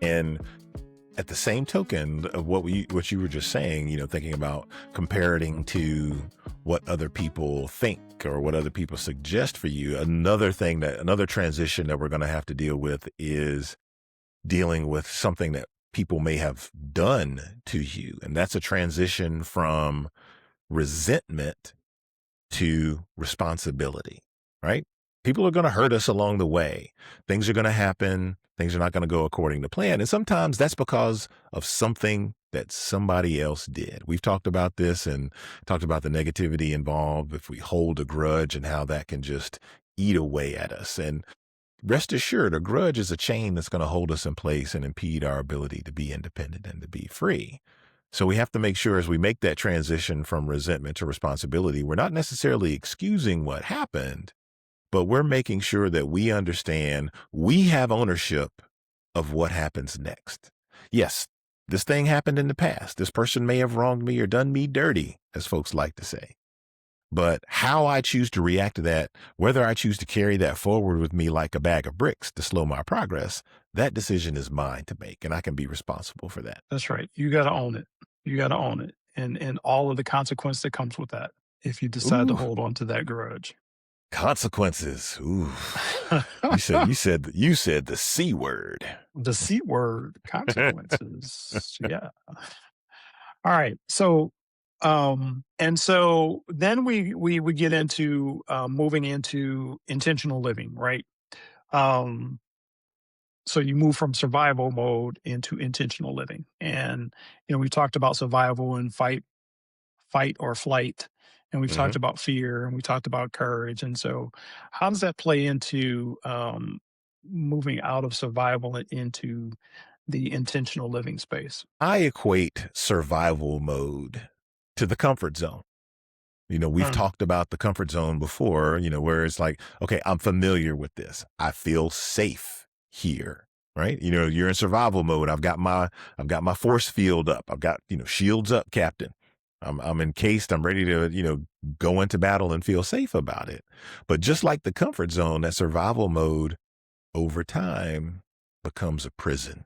And at the same token of what you were just saying, thinking about comparing to what other people think or what other people suggest for you, another transition that we're going to have to deal with is dealing with something that people may have done to you. And that's a transition from resentment to responsibility, right? People are going to hurt us along the way. Things are going to happen. Things are not going to go according to plan. And sometimes that's because of something that somebody else did. We've talked about this and talked about the negativity involved if we hold a grudge and how that can just eat away at us. And rest assured, a grudge is a chain that's going to hold us in place and impede our ability to be independent and to be free. So we have to make sure as we make that transition from resentment to responsibility, we're not necessarily excusing what happened, but we're making sure that we understand we have ownership of what happens next. Yes, this thing happened in the past. This person may have wronged me or done me dirty, as folks like to say. But how I choose to react to that, whether I choose to carry that forward with me like a bag of bricks to slow my progress, that decision is mine to make, and I can be responsible for that. That's right. You got to own it. You got to own it, and all of the consequence that comes with that. If you decide to Ooh, hold on to that grudge. consequences. Ooh, you said the C word. The C word, consequences. Yeah. All right. And so then we get into moving into intentional living, right? Um, so you move from survival mode into intentional living, and we talked about survival and fight or flight, and we've hmm talked about fear, and we talked about courage, and so how does that play into moving out of survival and into the intentional living space? I equate survival mode to the comfort zone. We've Mm, talked about the comfort zone before, where it's like, okay, I'm familiar with this. I feel safe here, right? You're in survival mode. I've got my force field up. I've got, shields up, Captain. I'm encased. I'm ready to, go into battle and feel safe about it. But just like the comfort zone, that survival mode over time becomes a prison.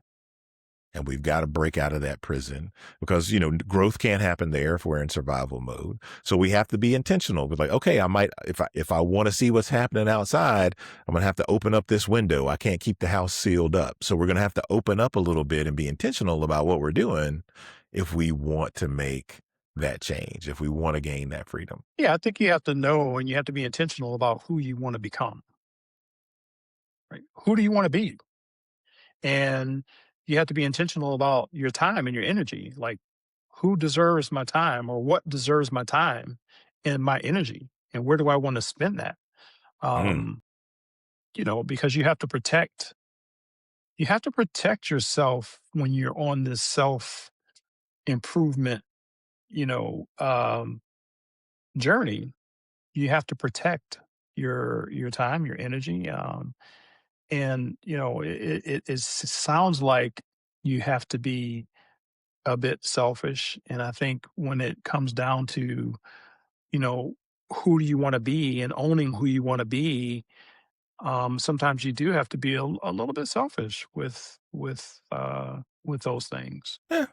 And we've got to break out of that prison because, growth can't happen there if we're in survival mode. So we have to be intentional with like, okay, I might, if I want to see what's happening outside, I'm going to have to open up this window. I can't keep the house sealed up. So we're going to have to open up a little bit and be intentional about what we're doing if we want to make that change, if we want to gain that freedom. yeah, I think you have to know and you have to be intentional about who you want to become, right? Who do you want to be? And you have to be intentional about your time and your energy. Like, who deserves my time or what deserves my time and my energy? And where do I want to spend that? Mm, Um, because you have to protect yourself when you're on this self improvement, you know, um, journey. You have to protect your time, your energy. And it sounds like you have to be a bit selfish. And I think when it comes down to, you know, who do you want to be and owning who you want to be, sometimes you do have to be a little bit selfish with those things. yeah.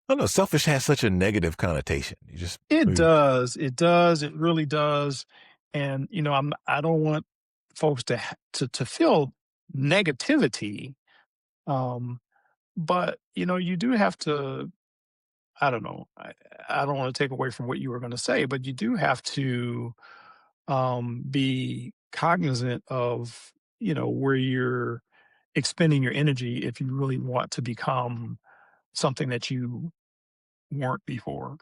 I don't know. Selfish has such a negative connotation. You just, It does. It does. It really does. And I don't want folks to feel negativity. Um, but you do have to. I don't know. I don't want to take away from what you were going to say, but you do have to be cognizant of where you're expending your energy if you really want to become something that you weren't before.